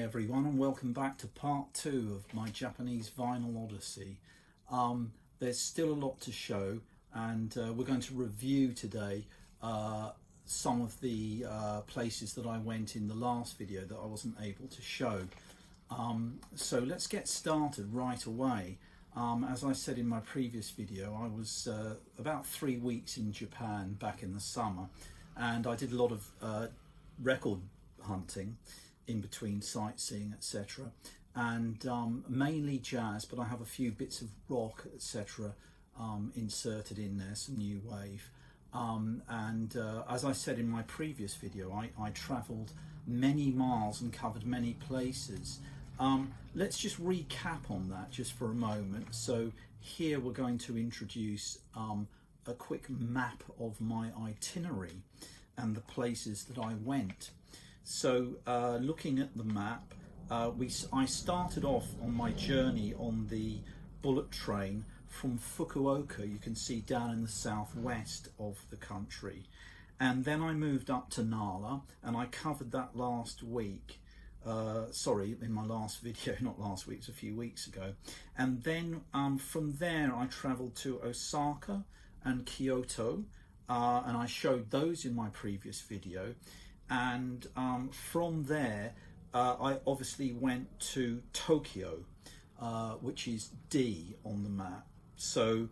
everyone, and welcome back to part 2 of my Japanese vinyl Odyssey. There's still a lot to show, and we're going to review today some of the places that I went in the last video that I wasn't able to show. So let's get started right away. As I said in my previous video, I was about 3 weeks in Japan back in the summer, and I did a lot of record hunting in between sightseeing, etc., and mainly jazz, but I have a few bits of rock, etc., inserted in there, some new wave. As I said in my previous video, I travelled many miles and covered many places. Let's just recap on that just for a moment. So here we're going to introduce a quick map of my itinerary and the places that I went. So looking at the map, I started off on my journey on the bullet train from Fukuoka, you can see down in the southwest of the country, and then I moved up to Nara, and I covered that last week, in my last video, not last week, it was a few weeks ago. And then from there I travelled to Osaka and Kyoto, and I showed those in my previous video. And from there I obviously went to Tokyo, which is D on the map. So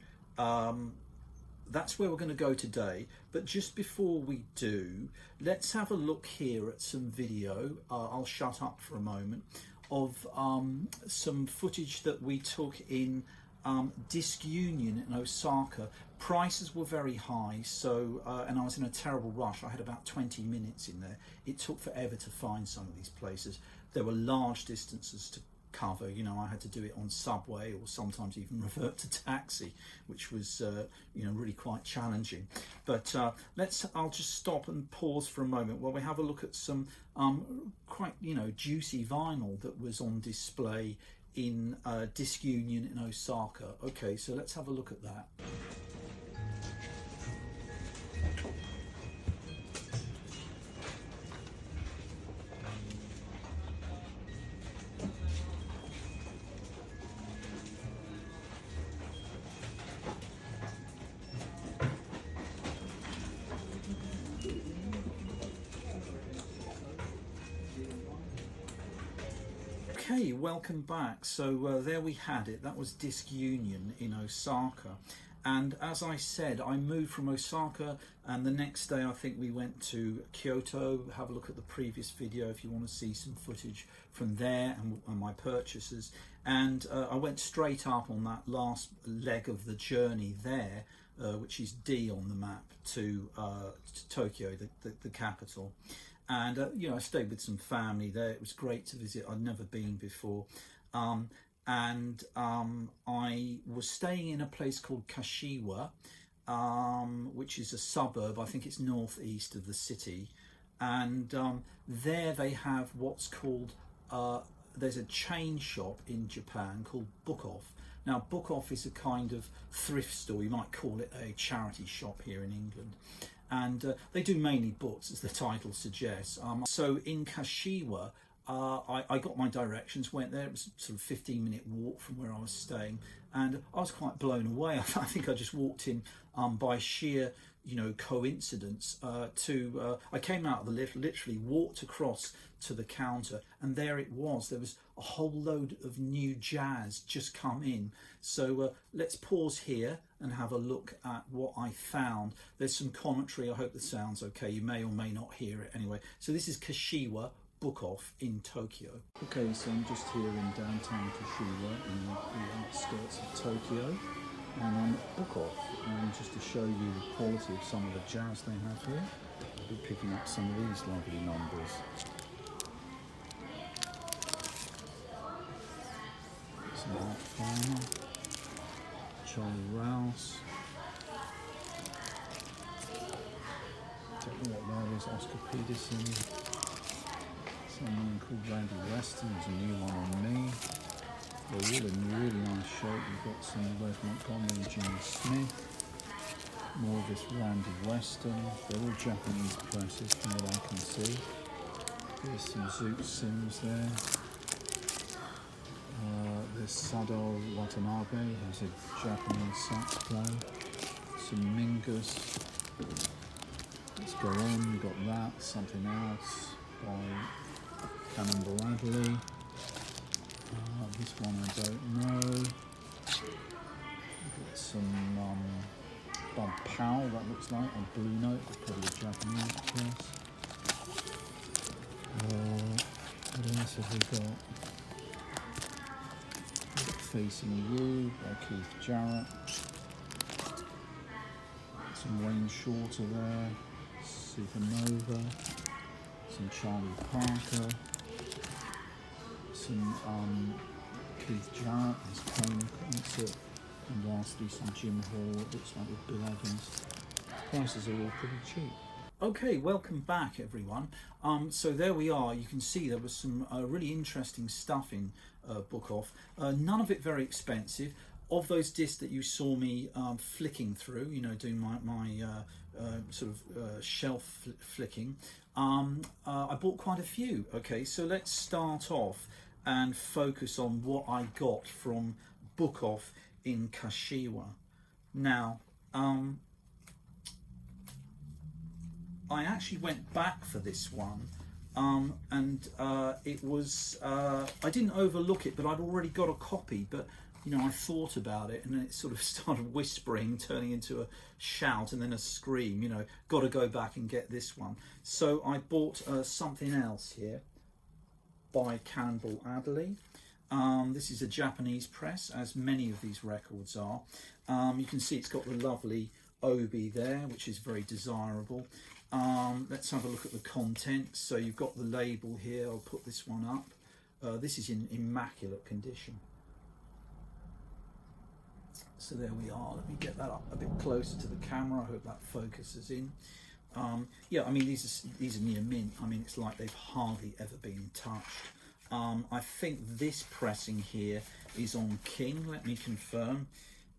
that's where we're going to go today. But just before we do, let's have a look here at some video. I'll shut up for a moment, of some footage that we took in Disc Union in Osaka. Prices were very high, so and I was in a terrible rush. I had about 20 minutes in there. It took forever to find some of these places. There were large distances to cover. You know, I had to do it on subway or sometimes even revert to taxi, which was really quite challenging. But I'll just stop and pause for a moment while we have a look at some quite juicy vinyl that was on display in Disc Union in Osaka. Okay, so let's have a look at that. Okay, welcome back. So there we had it. That was Disc Union in Osaka. And as I said, I moved from Osaka, and the next day I think we went to Kyoto. Have a look at the previous video if you want to see some footage from there and my purchases. And I went straight up on that last leg of the journey there, which is D on the map, to Tokyo, the capital. And I stayed with some family there. It was great to visit. I'd never been before. I was staying in a place called Kashiwa, which is a suburb. I think it's northeast of the city. And there they have what's called, there's a chain shop in Japan called Book Off. Now, Book Off is a kind of thrift store. You might call it a charity shop here in England. And they do mainly books, as the title suggests. So in Kashiwa, I got my directions, went there. It was sort of 15-minute walk from where I was staying, and I was quite blown away. I think I just walked in by sheer, coincidence. I came out of the lift, literally walked across to the counter, and there it was. There was a whole load of new jazz just come in. So let's pause here and have a look at what I found. There's some commentary. I hope the sound's okay. You may or may not hear it anyway. So this is Kashiwa Book Off in Tokyo. Okay, so I'm just here in downtown Kashiwa in the outskirts of Tokyo, and I'm at Book Off, and just to show you the quality of some of the jazz they have here, I'll be picking up some of these lovely numbers. Some Art Farmer, Charlie Rouse, don't know what that is, Oscar Peterson, someone called Randy Weston, there's a new one on me. They're all in really nice shape. You've got some Wes Montgomery and Jimmy Smith, more of this Randy Weston. They're all Japanese presses from what I can see. There's some Zoot Sims there. Sado Watanabe, who's a Japanese sax player. Some Mingus. Let's go on, we've got that, something else by Cannonball Adderley. This one I don't know. We've got some Bob Powell, that looks like, on Blue Note, probably a Japanese press. What else have we got? Facing You by Keith Jarrett. Some Wayne Shorter there. Supernova. Some Charlie Parker. Some Keith Jarrett, his Cone concert. And lastly some Jim Hall, it looks like with Bill Evans. Prices are all pretty cheap. Okay, welcome back everyone. So there we are. You can see there was some really interesting stuff in Book Off. None of it very expensive. Of those discs that you saw me flicking through, you know, doing my sort of shelf flicking, I bought quite a few. Okay, so let's start off and focus on what I got from Book Off in Kashiwa. Now, I actually went back for this one, and it was, I didn't overlook it, but I'd already got a copy, but you know, I thought about it and then it sort of started whispering, turning into a shout and then a scream, you know, got to go back and get this one. So I bought something else here by Cannonball Adderley. This is a Japanese press, as many of these records are. You can see it's got the lovely obi there, which is very desirable. Let's have a look at the contents. So you've got the label here. I'll put this one up. This is in immaculate condition. So there we are. Let me get that up a bit closer to the camera. I hope that focuses in. Yeah, I mean, these are near mint. I mean, it's like they've hardly ever been touched. I think this pressing here is on King. Let me confirm.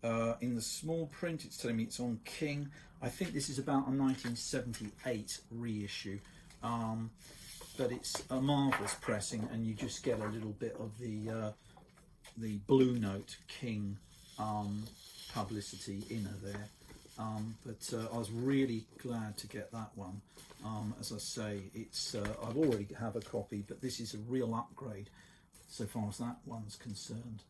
In the small print, it's telling me it's on King. I think this is about a 1978 reissue, but it's a marvellous pressing, and you just get a little bit of the Blue Note King publicity inner there. But I was really glad to get that one. As I say, it's I've already have a copy, but this is a real upgrade so far as that one's concerned.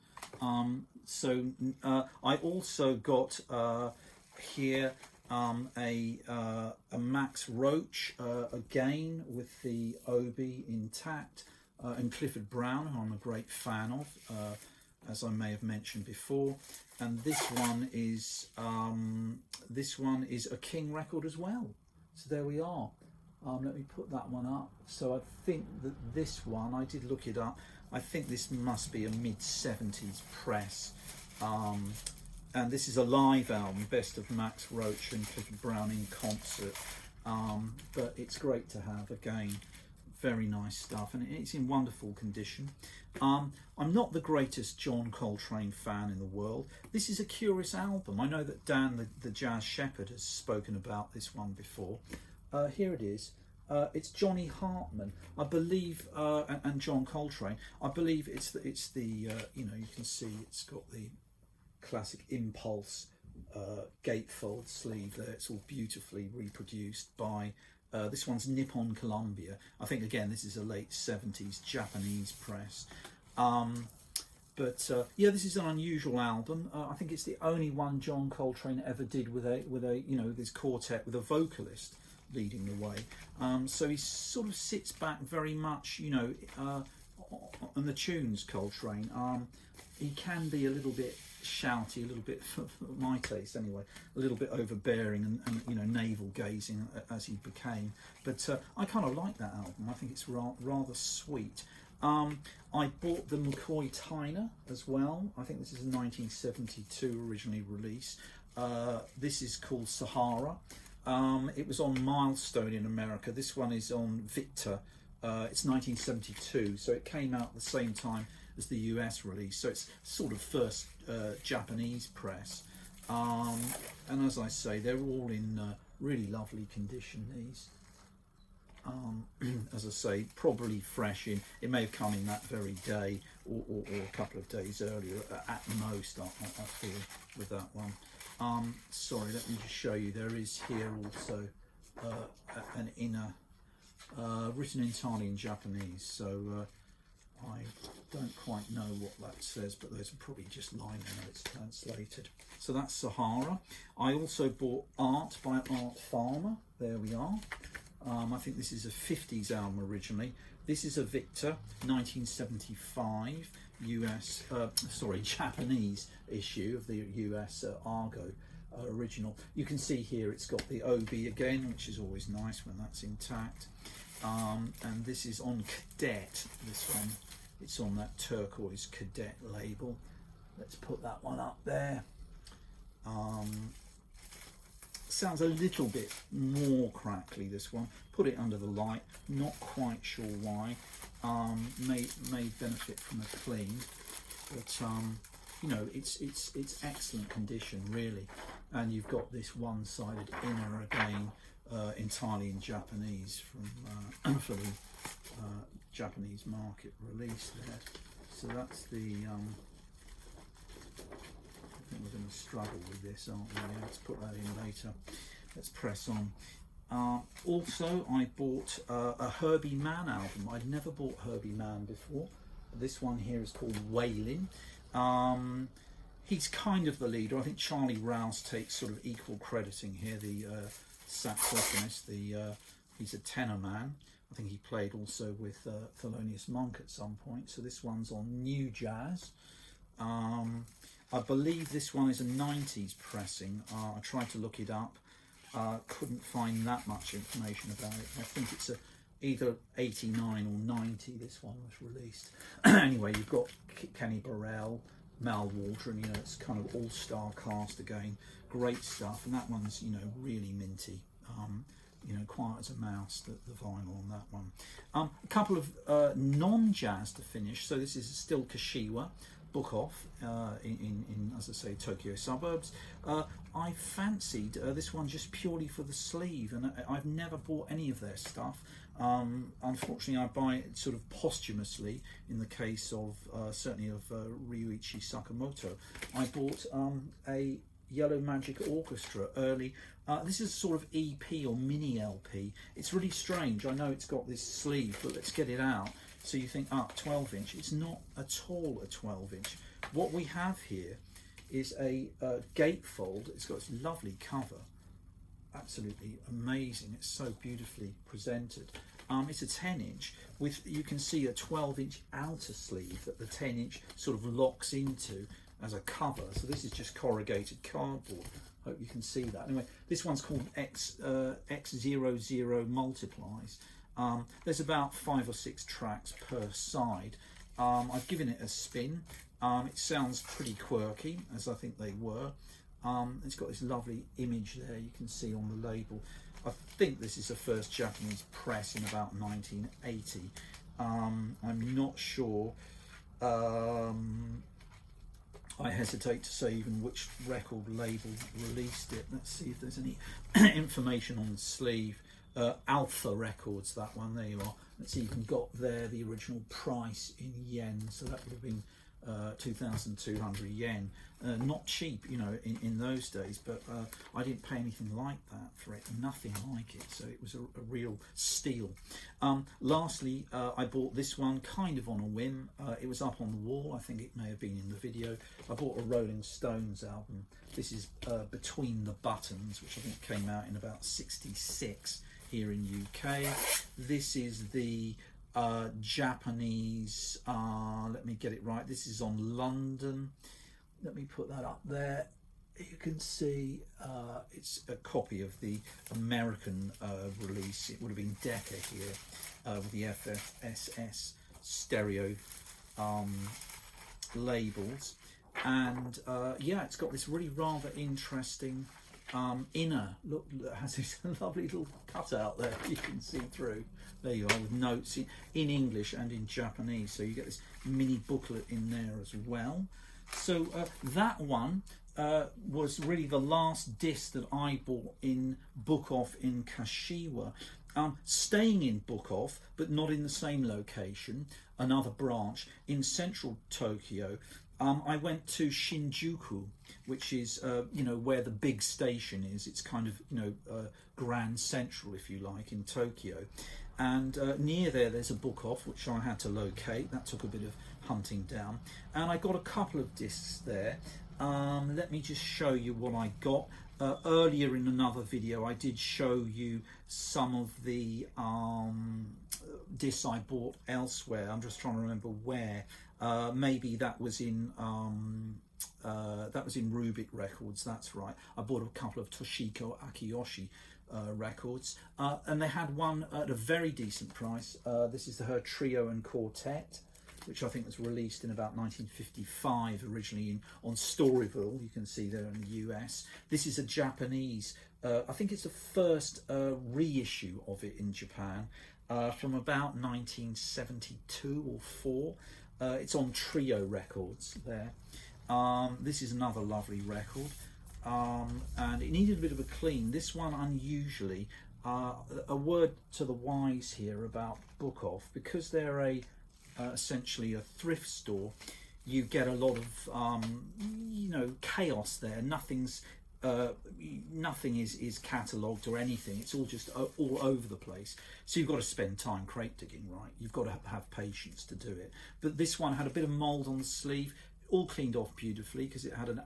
I also got here a Max Roach, again with the obi intact, and Clifford Brown, who I'm a great fan of, as I may have mentioned before. And this one is a King record as well. So there we are. Let me put that one up. So I think that this one, I did look it up, I think this must be a mid-70s press. And this is a live album, Best of Max Roach and Clifford Brown in concert. But it's great to have, again, very nice stuff, and it's in wonderful condition. I'm not the greatest John Coltrane fan in the world. This is a curious album. I know that Dan, the Jazz Shepherd, has spoken about this one before. Here it is. It's Johnny Hartman, I believe, and John Coltrane. I believe it's the you know, you can see it's got the classic Impulse gatefold sleeve there. It's all beautifully reproduced by this one's Nippon Columbia. I think again this is a late 70s Japanese press. Yeah, this is an unusual album. I think it's the only one John Coltrane ever did with a you know, this quartet with a vocalist leading the way. So he sort of sits back very much, you know, on the tunes, Coltrane. He can be a little bit shouty, a little bit, for my taste anyway, a little bit overbearing and you know, navel gazing as he became. But I kind of like that album. I think it's rather sweet. I bought the McCoy Tyner as well. I think this is a 1972 originally release. This is called Sahara. It was on Milestone in America. This one is on Victor. It's 1972, so it came out at the same time as the US release. So it's sort of first Japanese press. And as I say, they're all in really lovely condition, these. As I say, probably fresh in. It may have come in that very day, or a couple of days earlier at most. I feel with that one. Sorry, let me just show you. There is here also an inner written entirely in Japanese. So I don't quite know what that says, but those are probably just liner notes translated. So that's Sahara. I also bought Art by Art Farmer. There we are. I think this is a 50s album originally. This is a Victor 1975 Japanese issue of the US Argo original. You can see here it's got the OB again, which is always nice when that's intact. And this is on Cadet, this one. It's on that turquoise Cadet label. Let's put that one up there. Sounds a little bit more crackly, this one. Put it under the light, not quite sure why. May benefit from a clean, but you know, it's excellent condition really. And you've got this one-sided inner again, entirely in Japanese from for the Japanese market release there. So that's the I think we're going to struggle with this, aren't we? Let's put that in later. Let's press on. Also, I bought a Herbie Mann album. I'd never bought Herbie Mann before. This one here is called Wailin'. He's kind of the leader. I think Charlie Rouse takes sort of equal crediting here. The saxophonist. He's a tenor man. I think he played also with Thelonious Monk at some point. So this one's on New Jazz. I believe this one is a 90s pressing. I tried to look it up. Couldn't find that much information about it. I think it's either 89 or 90 this one was released. Anyway, you've got Kenny Burrell, Mal Waldron, you know, it's kind of all-star cast again. Great stuff. And that one's, you know, really minty. You know, quiet as a mouse, the vinyl on that one. A couple of non-jazz to finish. So this is still Kashiwa. Book off in as I say, Tokyo suburbs. I fancied this one just purely for the sleeve, and I've never bought any of their stuff. Unfortunately, I buy it sort of posthumously. In the case of certainly of Ryuichi Sakamoto, I bought a Yellow Magic Orchestra early. This is a sort of EP or mini LP. It's really strange. I know it's got this sleeve, but let's get it out. So you think, 12 inch. It's not at all a 12 inch. What we have here is a gatefold. It's got this lovely cover. Absolutely amazing. It's so beautifully presented. It's a 10 inch with, you can see a 12 inch outer sleeve that the 10 inch sort of locks into as a cover. So this is just corrugated cardboard. Hope you can see that. Anyway, this one's called X00 Multiplies. There's about 5 or 6 tracks per side. I've given it a spin. It sounds pretty quirky, as I think they were. It's got this lovely image there you can see on the label. I think this is the first Japanese press in about 1980. I'm not sure. I hesitate to say even which record label released it. Let's see if there's any information on the sleeve. Alpha Records, that one, there you are. Let's see, you can got there the original price in yen, so that would have been 2,200 yen. Not cheap, you know, in those days, but I didn't pay anything like that for it, nothing like it, so it was a real steal. Lastly, I bought this one kind of on a whim. It was up on the wall, I think it may have been in the video. I bought a Rolling Stones album. This is Between the Buttons, which I think came out in about 66 here in UK. This is the Japanese, let me get it right, this is on London. Let me put that up there. You can see it's a copy of the American release. It would have been Decca here with the FFSS stereo labels. And yeah, it's got this really rather interesting inner look that has this lovely little cutout there you can see through. There you are, with notes in English and in Japanese, so you get this mini booklet in there as well. So that one was really the last disc that I bought in Book Off in Kashiwa. Staying in Bukov, but not in the same location, another branch in central Tokyo, I went to Shinjuku, which is where the big station is. It's kind of Grand Central, if you like, in Tokyo. And near there's a Bukov, which I had to locate. That took a bit of hunting down. And I got a couple of discs there. Let me just show you what I got. Earlier in another video, I did show you some of the discs I bought elsewhere. I'm just trying to remember where. Maybe that was in Rubik Records. That's right. I bought a couple of Toshiko Akiyoshi records, and they had one at a very decent price. This is her Trio and Quartet, which I think was released in about 1955, originally on Storyville. You can see there in the US. This is a Japanese, I think it's the first reissue of it in Japan, from about 1972 or 4. It's on Trio Records there. This is another lovely record, and it needed a bit of a clean. This one, unusually, a word to the wise here about Bukov, because they're essentially a thrift store. You get a lot of chaos there. Nothing is catalogued or anything. It's all just all over the place. So you've got to spend time crate digging, right? You've got to have patience to do it. But this one had a bit of mould on the sleeve, all cleaned off beautifully because it had an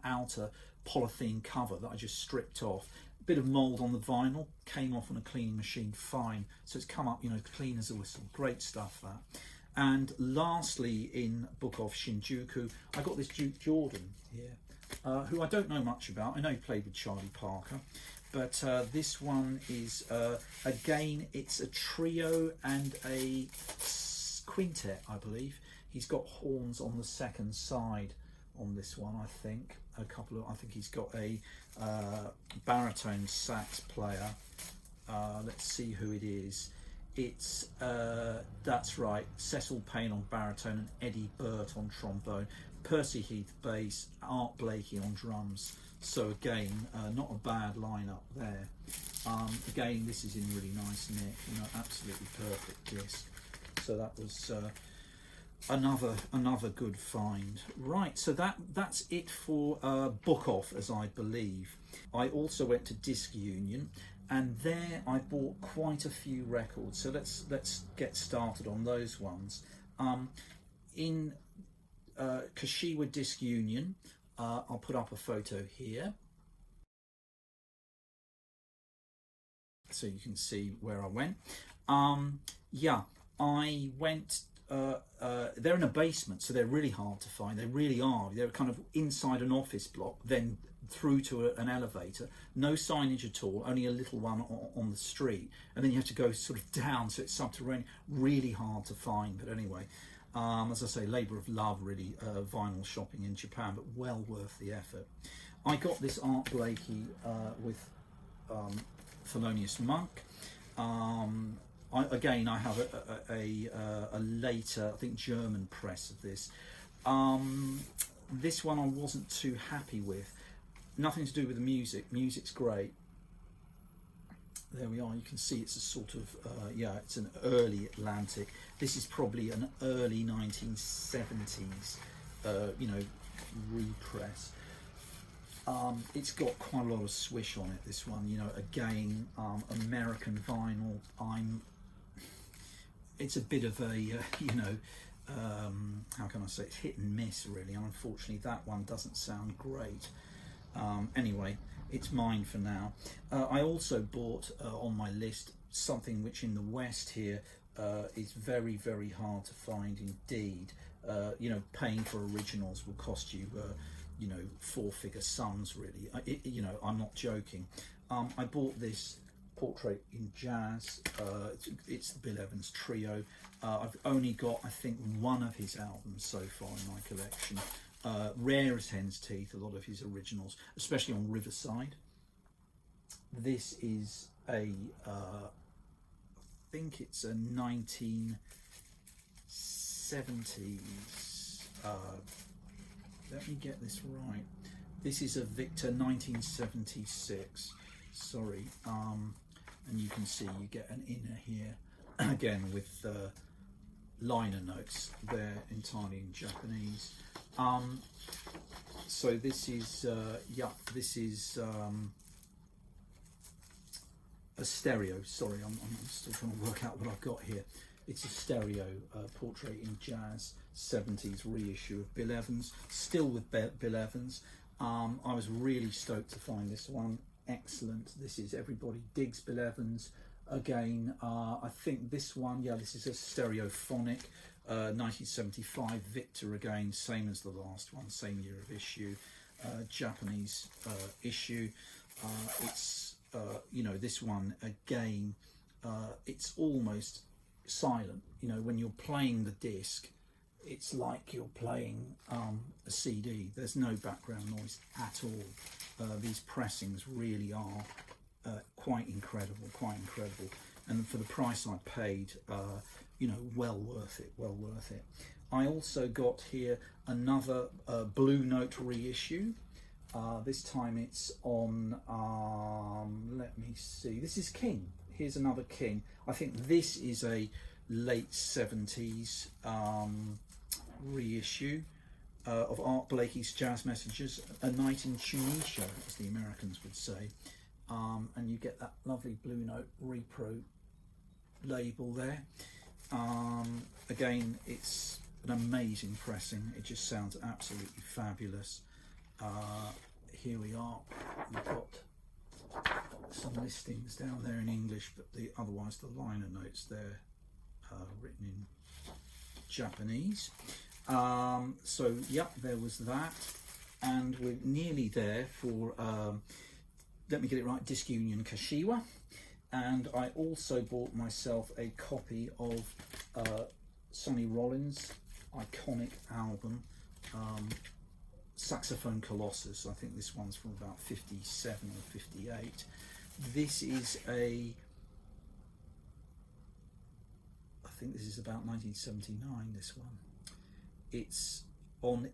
outer polythene cover that I just stripped off. A bit of mould on the vinyl, came off on a cleaning machine, fine. So it's come up, clean as a whistle. Great stuff, that. And lastly, in Bukov Shinjuku, I got this Duke Jordan here, who I don't know much about. I know he played with Charlie Parker, but this one is, again, it's a trio and a quintet, I believe. He's got horns on the second side on this one, I think. I think he's got a baritone sax player. Let's see who it is. It's, that's right, Cecil Payne on baritone and Eddie Burt on trombone, Percy Heath bass, Art Blakey on drums. So again, not a bad lineup there. Again, this is in really nice nick, absolutely perfect disc. So that was another good find. Right, so that's it for Bukov, as I believe. I also went to Disc Union, and there I bought quite a few records. So let's get started on those ones. In Kashiwa Disc Union, I'll put up a photo here so you can see where I went. I went, they're in a basement, so they're really hard to find. They really are. They're kind of inside an office block, then through to an elevator. No signage at all, only a little one on the street. And then you have to go sort of down, so it's subterranean. Really hard to find, but anyway. As I say, labour of love, really, vinyl shopping in Japan, but well worth the effort. I got this Art Blakey with Thelonious Monk. I have a later, I think, German press of this. This one I wasn't too happy with. Nothing to do with the music. Music's great. There we are. You can see it's a sort of, it's an early Atlantic. This is probably an early 1970s, repress. It's got quite a lot of swish on it, this one. Again, American vinyl. It's a bit of a, how can I say, it's hit and miss, really. And unfortunately, that one doesn't sound great. Anyway, it's mine for now. I also bought on my list something which in the West here is very, very hard to find indeed. Paying for originals will cost you, four-figure sums, really. I'm not joking. I bought this Portrait in Jazz. It's the Bill Evans Trio. I've only got, I think, one of his albums so far in my collection. Rare as hen's teeth, a lot of his originals, especially on Riverside. This is I think it's a 1970s, let me get this right. This is a Victor 1976, sorry. and you can see you get an inner here again with liner notes. They're entirely in Japanese. So this is this is a stereo. Sorry, I'm still trying to work out what I've got here. It's a stereo portrait in jazz 70s reissue of Bill Evans, still with Bill Evans. I was really stoked to find this one. Excellent. This is Everybody Digs Bill Evans. Again, I think this one, this is a stereophonic 1975 Victor, again, same as the last one, same year of issue, Japanese issue. It's this one again, it's almost silent. When you're playing the disc, it's like you're playing a CD. There's no background noise at all. These pressings really are quite incredible, and for the price I paid, well worth it. I also got here another Blue Note reissue. This time it's on, let me see, this is King. Here's another King. I think this is a late 70s reissue of Art Blakey's Jazz Messages, A Night in Tunisia, as the Americans would say. And you get that lovely Blue Note repro label there. Again, it's an amazing pressing. It just sounds absolutely fabulous. Here we are. We've got some listings down there in English, but otherwise the liner notes there written in Japanese. So there was that, and we're nearly there for let me get it right, Disc Union Kashiwa. And I also bought myself a copy of Sonny Rollins' iconic album, Saxophone Colossus. I think this one's from about 57 or 58. This is I think this is about 1979, this one. It's on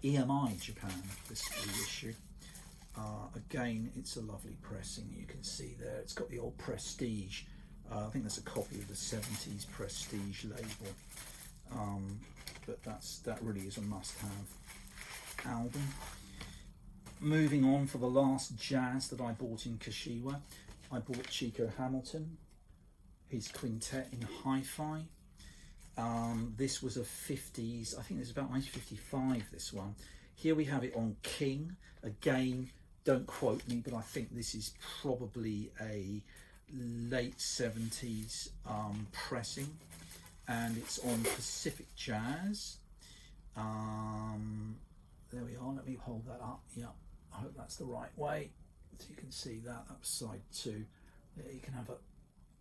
EMI Japan, this reissue. Again, it's a lovely pressing. You can see there, it's got the old Prestige. I think that's a copy of the 70s Prestige label. But that really is a must-have album. Moving on, for the last jazz that I bought in Kashiwa, I bought Chico Hamilton, his quintet in hi-fi. This was a 50s, I think this is about 1955, this one. Here we have it on King. Again, don't quote me, but I think this is probably a late 70s pressing, and it's on Pacific Jazz. There we are, let me hold that up. I hope that's the right way. So you can see that was side 2. There you can have a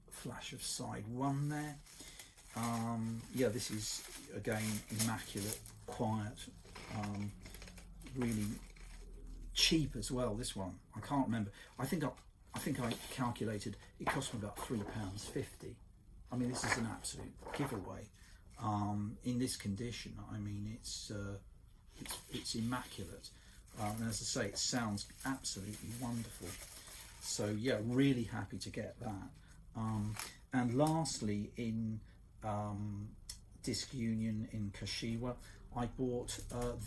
flash of side 1 there. This is again immaculate, quiet, really cheap as well. This one, I can't remember. I think I calculated it cost me about £3.50. I mean, this is an absolute giveaway. In this condition, I mean, it's immaculate. And as I say, it sounds absolutely wonderful. So really happy to get that. And lastly, in Disc Union in Kashiwa, I bought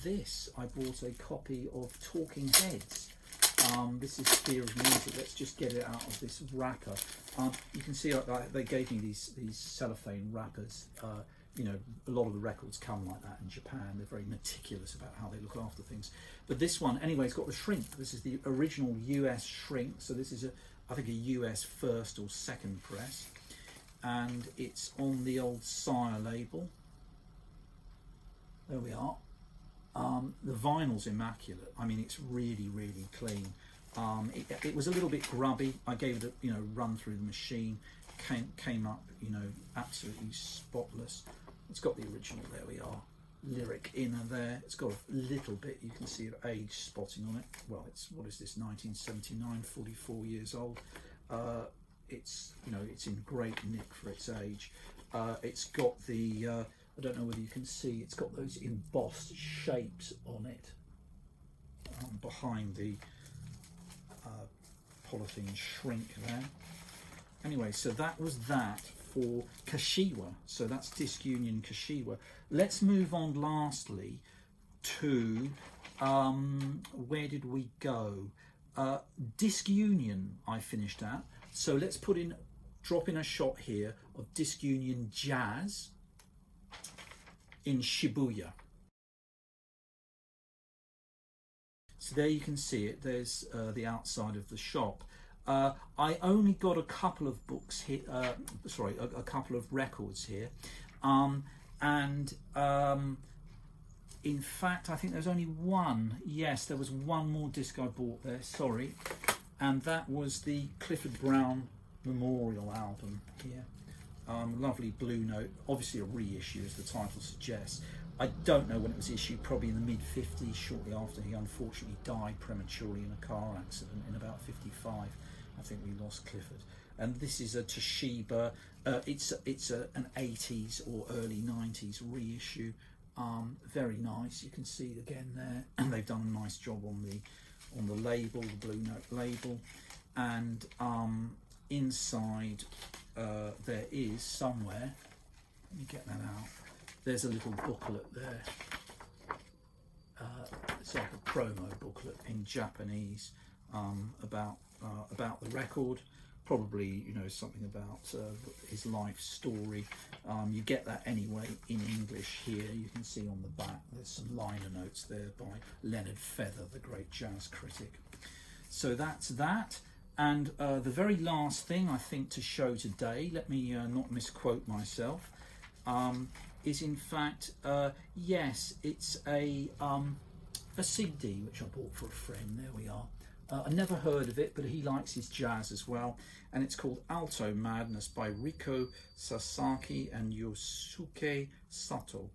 this. I bought a copy of Talking Heads. This is Fear of Music. Let's just get it out of this wrapper. You can see they gave me these cellophane wrappers. A lot of the records come like that in Japan. They're very meticulous about how they look after things. But this one, anyway, it's got the shrink. This is the original US shrink. So this is I think a US first or second press. And it's on the old Sire label. There we are. The vinyl's immaculate. I mean, it's really, really clean. It was a little bit grubby. I gave it a run through the machine. Came up, absolutely spotless. It's got the original. There we are. Lyric inner there. It's got a little bit. You can see the age spotting on it. Well, it's what is this? 1979. 44 years old. It's it's in great nick for its age. It's got the I don't know whether you can see, it's got those embossed shapes on it behind the polythene shrink there. Anyway, so that was that for Kashiwa. So that's Disc Union Kashiwa. Let's move on lastly to, where did we go? Disc Union I finished at. So let's drop in a shot here of Disc Union Jazz in Shibuya. So there you can see it. There's the outside of the shop. I only got a couple of books here, a couple of records here, in fact I think there's only one. Yes, there was one more disc I bought there, sorry, and that was the Clifford Brown Memorial album here. Lovely blue note, obviously a reissue as the title suggests. I don't know when it was issued, probably in the mid-50s, shortly after he unfortunately died prematurely in a car accident in about 55. I think we lost Clifford. And this is a Toshiba, it's an 80s or early 90s reissue. Very nice, you can see again there, and they've done a nice job on the label, the blue note label. And inside there is somewhere, let me get that out, there's a little booklet there. It's like a promo booklet in Japanese about the record, probably, you know, something about his life story. You get that anyway in English here. You can see on the back there's some liner notes there by Leonard Feather, the great jazz critic. So that's that. And the very last thing I think to show today, let me not misquote myself, is in fact, yes, it's a CD which I bought for a friend. There we are. I never heard of it, but he likes his jazz as well, and it's called Alto Madness by Riko Sasaki and Yosuke Sato,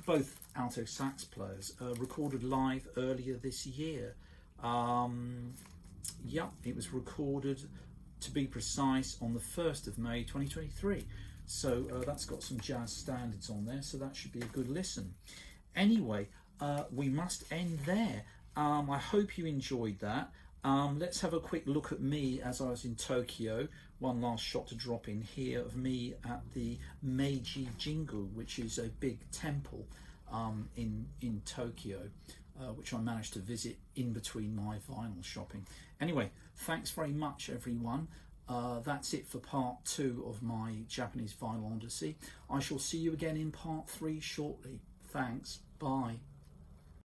both alto sax players, recorded live earlier this year. Yeah, it was recorded, to be precise, on the 1st of May 2023. So that's got some jazz standards on there, so that should be a good listen. Anyway, we must end there. I hope you enjoyed that. Let's have a quick look at me as I was in Tokyo. One last shot to drop in here of me at the Meiji Jingu, which is a big temple in Tokyo, which I managed to visit in between my vinyl shopping. Anyway, thanks very much everyone. That's it for part 2 of my Japanese vinyl odyssey. I shall see you again in part 3 shortly. Thanks, bye.